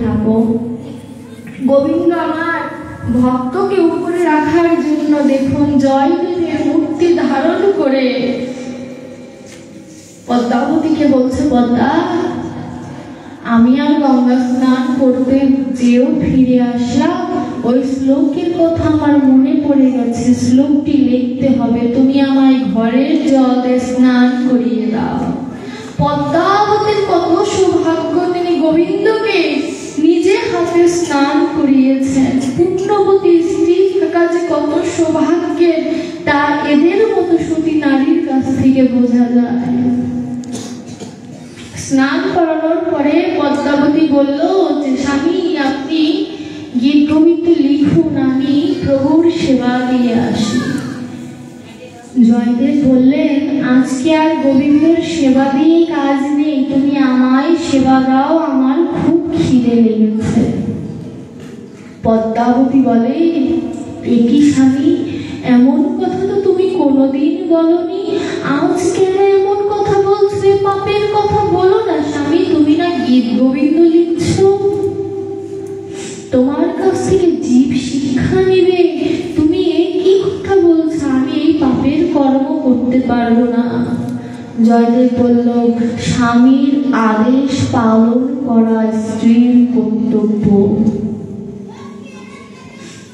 থাকো। গোবিন্দ আমার ভক্তকে উপরে রাখার জন্য দেখুন জয়দেবের মূর্তি ধারণ করে পদ্মাবতীকে বলছে, পদ্মা আমি আর গঙ্গা স্নান করতে যেও ফিরে আসলাম, ওই শ্লোকের কথা আমার মনে পড়ে গেছে, শ্লোকটি লিখতে হবে, তুমি আমায় ঘরের জলে স্নান করিয়ে দাও। পদ্মাবতীর কত সৌভাগ্য, তিনি গোবিন্দকে নিজে হাতে স্নান করিয়েছেন। পুণ্যবতী স্ত্রী থাকা যে কত সৌভাগ্যের, তা এদের মতো সতী নারীর কাছ থেকে বোঝা যায়। স্নান করানোর পরে পদ্মাবতী বলল যে স্বামী আপনি গীত গোবিন্দ লিখুন, আমি প্রভুর সেবা দিয়ে আসি। জয়দেব বললেন, আজকে আর গোবিন্দর সেবা দিয়ে কাজ নেই, তুমি আমায় সেবা দাও, আমার খুব খিদে লেগেছে। পদ্মাবতী বলে, একই স্বামী, এমন কথা তো তুমি কোনোদিন বলনি, আজ কেন এমন কথা বলছো? পাপের কথা বলো না স্বামী, তুমি না গীত গোবিন্দ লিখছো, তোমার কাছ থেকে জীব শিক্ষা নেবে, তুমি এই কি কথা বলছো? আমি এই পাপের কর্ম করতে পারবো না। জয়দেব বলল, স্বামীর আদেশ পালন করা স্ত্রীর কর্তব্য।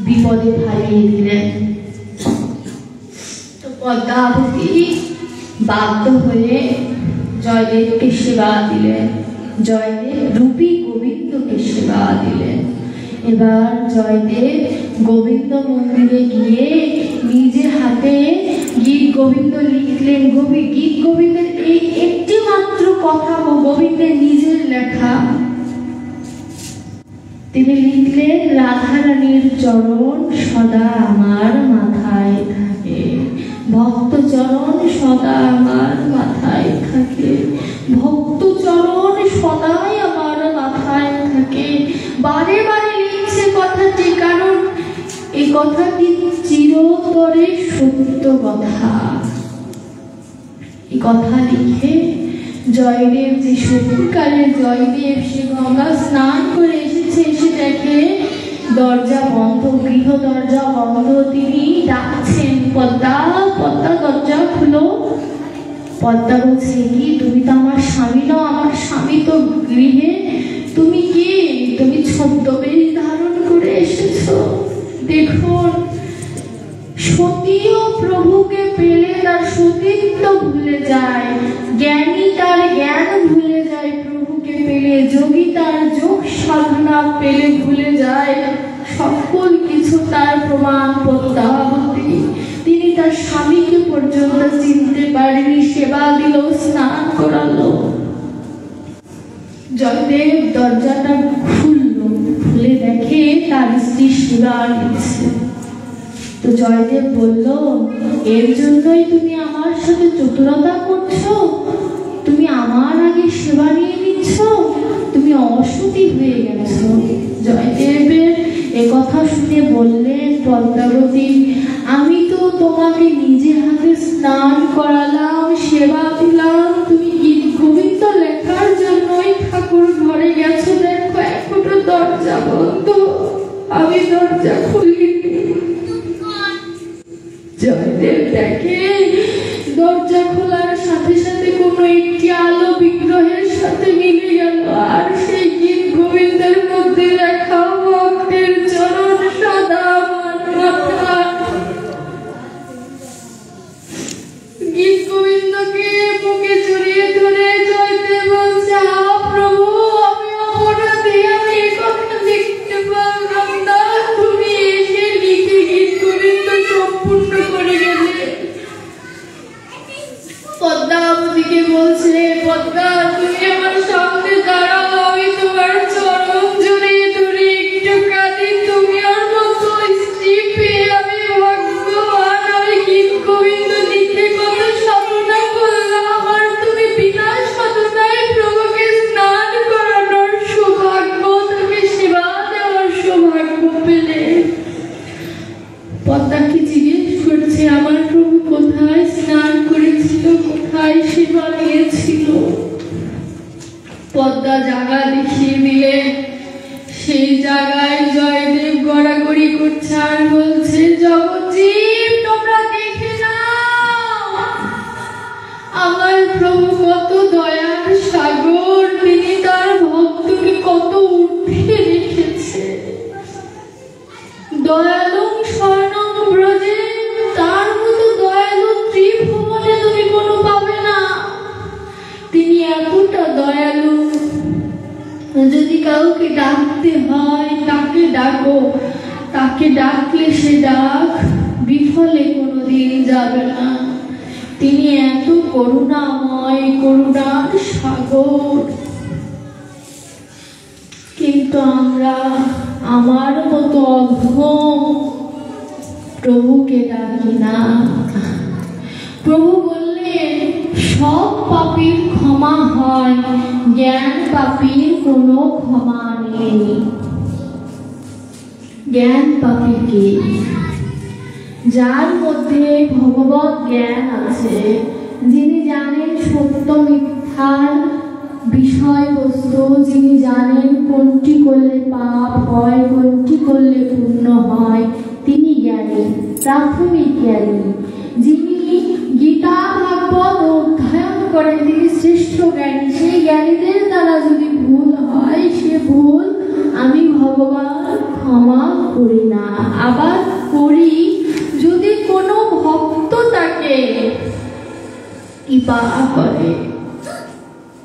বিপদে ফালিয়ে দিলেন। তো পদ্মাবতী বাধ্য হয়ে জয়দেবকে সেবা দিলেন, জয়দেব রূপী গোবিন্দকে সেবা দিলেন। এবার জয়দেব গোবিন্দ মন্দিরে গিয়ে নিজে হাতে গীত গোবিন্দ লিখলেন। গীত গোবিন্দের এই একটি মাত্র কথা গোবিন্দের নিজের লেখা। তিনি লিখলেন, রাধারানীর চরণ সদা আমার মাথায় থাকে, ভক্ত চরণ সদা আমার মাথায় থাকে, ভক্ত চরণ সদাই আমার মাথায় থাকে। বারে বারে লিখছে কথাটি, কারণ এই কথাটি চিরতরে সত্য কথা। এই কথা লিখে জয়দেব, যে সত্যিকারে জয়দেব সে গঙ্গা স্নান করে এসেছে, এসে দেখে দরজা বন্ধ, গৃহ দরজা বন্ধ। তিনি ডাকছেন, পদ্মা, পদ্মা দরজা খুলো। পদ্মা বলছে, কি তুমি তো আমার স্বামী নও, আমার স্বামী তো গৃহে, তুমি কি, তুমি ছদ্মবেশ ধারণ করে এসেছো? দেখুন, সতীও প্রভুকে পেলে তার সতীত্ব ভুলে যায়, জ্ঞানী তার জ্ঞান ভুলে যায় প্রভুকে পেলে, যোগী তার যোগ সাধনা পেলে ভুলে যায় সকল কিছু। তার প্রমাণ পদ্মাবতী, তিনি তার স্বামীকে পর্যন্ত চিনতে পারেনি, সেবা দিল, স্নান করালো। জয়দেব দরজাটা খুললো, খুলে দেখে তার স্ত্রী সেবা নিচ্ছে। তো জয়দেব বলল, এর জন্যই তুমি আমার সাথে চতুরতা করছো, তুমি আমার আগে সেবা নিয়ে নিচ্ছ, তুমি অসতী হয়ে গেছো। জয়দেবের এ কথা শুনে বললেন, পদ্মাবতী, আমি তো তোমাকে নিজে হাতে স্নান করালাম, সেবা দিলাম, তুমি গীত গোবিন্দ লেখার জন্যই ঠাকুর ঘরে গেছো, দেখো এখনো দরজা বন্ধ, আমি দরজা খুলিনি। জয়দেব দেখে দরজা খোলার সাথে সাথে কোনো একটি আলো বিগ্রহের সাথে মিলে গেল, আর সেই গীত গোবিন্দের মধ্যে লেখা, ভক্তের চরণ সদা আমার মাথায়। গীত গোবিন্দকে বুকে জড়িয়ে ধরে জয়দেব বলছে, প্রভু আমি অপরাধী, আমি এ কথা লিখতে পারলাম না, তুমি এসে লিখে গীত গোবিন্দ সম্পূর্ণ করে গেলে। পদ্মাবতীকে বলছে, পদ্মা তুমি আমার সামনে দাঁড়াও, আমি তোমার চরণ জড়িয়ে ধরে একটু কাঁদি, তুমি আর মতো স্ত্রী পেয়ে আমি ভাগ্যবান, আমি গীত গোবিন্দ লিখে কত সাধনা করলাম, আর তুমি বিনা সাধনায় প্রভুকে স্নান করানোর সৌভাগ্য, তাকে সেবা দেওয়ার সৌভাগ্য পেলে। পদ্মাকে জিজ্ঞেস করছে, আমার প্রভু কোথায় স্নান করেছিল, কোথায় সেবা নিয়েছিল? পদ্মা জায়গা দেখিয়ে দিলেন। করছে আর বলছে, জগৎজীব তোমরা দেখে নাও, আমার প্রভু কত দয়ার সাগর, তিনি তার ভক্তকে কত উঠে রেখেছে। দয়ালু স্বর্ণম ব্রজে, তার মতো দয়ালু ত্রিভুবনে তুমি কোনো পাবে না। তিনি এতটা দয়ালু, যদি কাউকে ডাকতে হয় তাকে ডাকো, তাকে ডাকলে সে ডাক বিফলে কোনোদিন যাবে না। তিনি এত করুণাময়, করুণার সাগর। কিন্তু আমরা আমার মতো অধম প্রভুকে ডাকি না। প্রভু বললেন, সব পাপীর ক্ষমা হয়, জ্ঞান পাপীর কোনো ক্ষমা নেই। জ্ঞান পাপী কে? যার মধ্যে ভগবত জ্ঞান আছে, যিনি জানেন সত্য মিথ্যার বিষয়বস্তু, যিনি জানেন কোনটি করলে পাপ হয়, কোনটি করলে পুণ্য হয়, তিনি জ্ঞানী, প্রাথমিক জ্ঞানী। যিনি গীতা ভাগবত অধ্যয়ন করেন, তিনি শ্রেষ্ঠ জ্ঞানী। সেই জ্ঞানীদের দ্বারা যদি ভুল হয়, সে ভুল আমি ভগবান ক্ষমা করি না। আবার করি যদি কোনো ভক্ত তাকে কৃপা করে।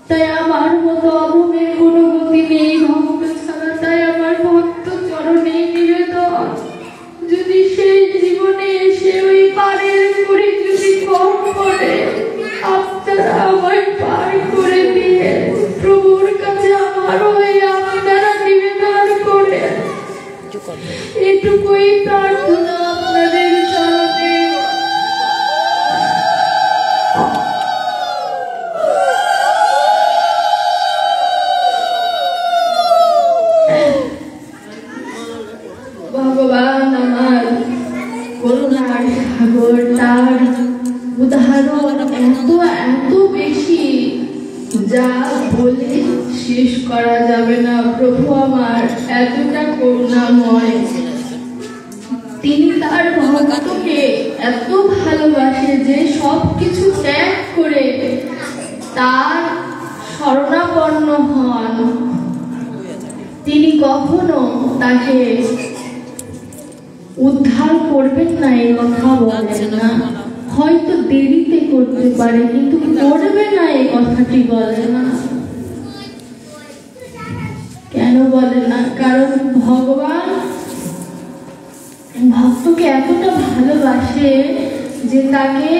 তাই আমার মতো অধমের কোনো গতি নেই ভক্ত ছাড়া। তাই আমার ভক্ত চরণে নিবেদন, যদি সেই জীবনে এসে ওই পারের করে যদি কম করে, আপনারা আমায় পার করে দিয়ে প্রভুর কাছে আমার হয়ে আপনারা নিবেদন করে, এটুকুই প্রার্থনা আপনাদের চরণে। ভগবান আমার করুণার সাগর, তার উদাহরণ এত এত বেশি, যা বলে শেষ করা যাবে না। প্রভু আমার এতটা করুণাময়, তিনি তার ভক্তকে এত ভালোবাসে যে সব কিছু ত্যাগ করে তার শরণাপন্ন হন। তিনি কখনো তাকে উদ্ধার করবেন না এই কথা বলেন না। হয়তো দেরিতে করতে পারে, কিন্তু করবে না এই কথাটি বলে না। কেন বলে না? কারণ ভগবান ভক্তকে এতটা ভালোবাসে যে তাকে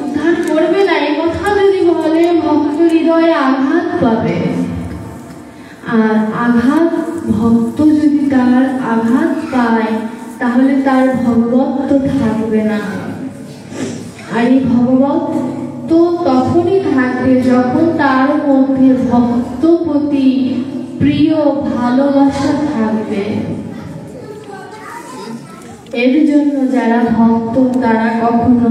উদ্ধার করবে না এই কথা যদি বলে, ভক্ত হৃদয়ে আঘাত পাবে। আর আঘাত, ভক্ত যদি তার আঘাত পায়, তাহলে তার ভগবত থাকবে না। আর এই ভগবত তো তখনই থাকবে যখন তার মধ্যে ভক্ত প্রতি প্রিয় ভালোবাসা থাকবে। এর জন্য যারা ভক্ত, তারা কখনো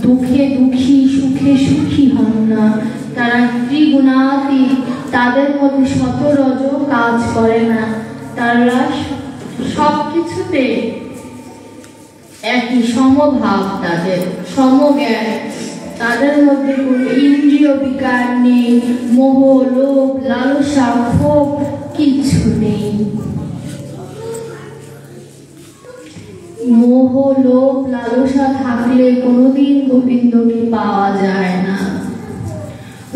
দুঃখে দুঃখী, সুখে সুখী হন না। তারা ত্রিগুণাতীত, তাদের মধ্যে শতরজ কাজ করে না। তারা সবকিছুতে একই সমভাব, তাদের সমজ্ঞান। তাদের মধ্যে কোনো ইন্দ্রিয় বিকার নেই, মোহ, লোভ, লালসা, ক্ষোভ কিছু নেই। মোহ, লোভ, লালসা থাকলে কোনোদিন গোবিন্দকে পাওয়া যায় না।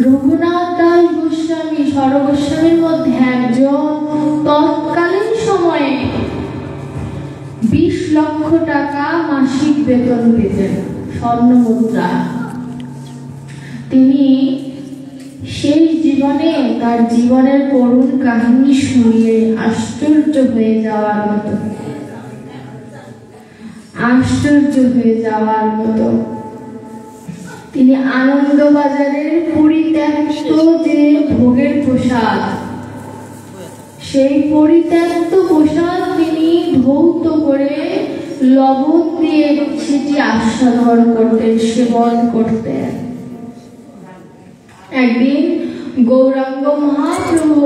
রঘুনাথ দাস গোস্বামী, স্বরগোস্বামীর মধ্যে একজন, তৎকালীন সময়ে 20 লক্ষ টাকা মাসিক বেতন পেতেন, স্বর্ণ মুদ্রা। তিনি শেষ জীবনে তার জীবনের করুণ কাহিনী শুনিয়ে আশ্চর্য হয়ে যাওয়ার মতো, আশ্চর্য হয়ে যাওয়ার মতো। তিনি আনন্দবাজারের পরিত্যক্ত যে ভোগের প্রসাদ, সেই পরিত্যক্ত প্রসাদ তিনি ধৌত করে লবণ দিয়ে সেটি আস্বাদন করতেন, সেবন করতেন। একদিন গৌরাঙ্গ মহাপ্রভু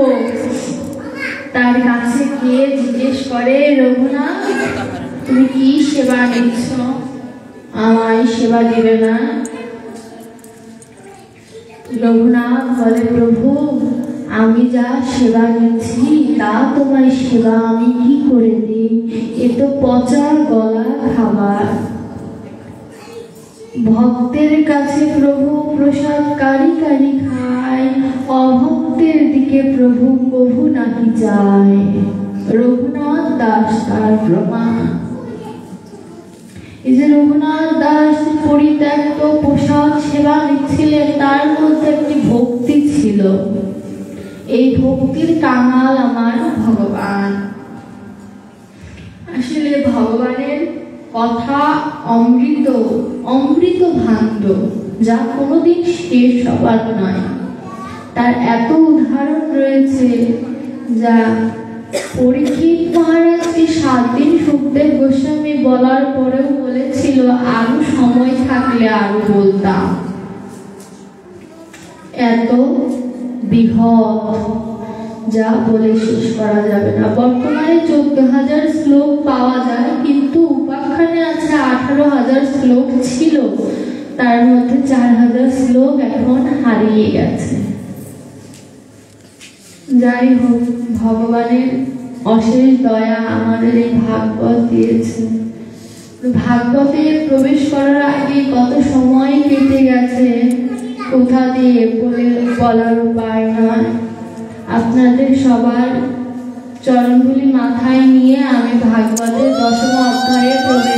তার কাছে গিয়ে জিজ্ঞেস করে, রঘুনাথ তুমি কি সেবা নিচ্ছ? আমায় সেবা দিবে না? রঘুনাথ বলে, প্রভু আমি যা সেবা নিচ্ছি তা তোমার সেবা আমি কি করে দিই? এ তো পচা গলা খাবার। ভক্তের কাছে প্রভু প্রসাদ কারি কারি খায়, অভক্তের দিকে প্রভু কভু নাহি যায়। রঘুনাথ দাস তার প্রমাণ। এই যে রঘুনাথ দাস পরিত্যক্ত প্রসাদ সেবা নিচ্ছিলেন, তার মধ্যে একটি ভক্তি ছিল। এই ভক্তির কাঙাল আমার ভগবান। আসলে ভগবানের কথা অমৃত, অমৃত ভাণ্ড, যা কোনোদিন শেষ হবার নয়। তার এত উদাহরণ রয়েছে, যা পরীক্ষিত মহারাজকে 7 দিন সুখদেব গোস্বামী বলার পরেও বলেছিল আরো সময় থাকলে আরো বলতাম। এত বৃহৎ, যা বলে শেষ করা যাবে না। বর্তমানে 14,000 শ্লোক পাওয়া যায়, কিন্তু উপাখ্যানে আছে 18,000 শ্লোক ছিল, তার মধ্যে 4,000 শ্লোক এখন হারিয়ে গেছে। যাই হোক, ভগবানের অশেষ দয়া আমাদের এই ভাগবত দিয়েছে। ভাগবতে প্রবেশ করার আগে কত সময় কেটে গেছে, কোথা দিয়ে বলার উপায় নয়। আপনাদের সবার চরণগুলি মাথায় নিয়ে আমি ভাগবতের 10ম অধ্যায়ে প্রবেশ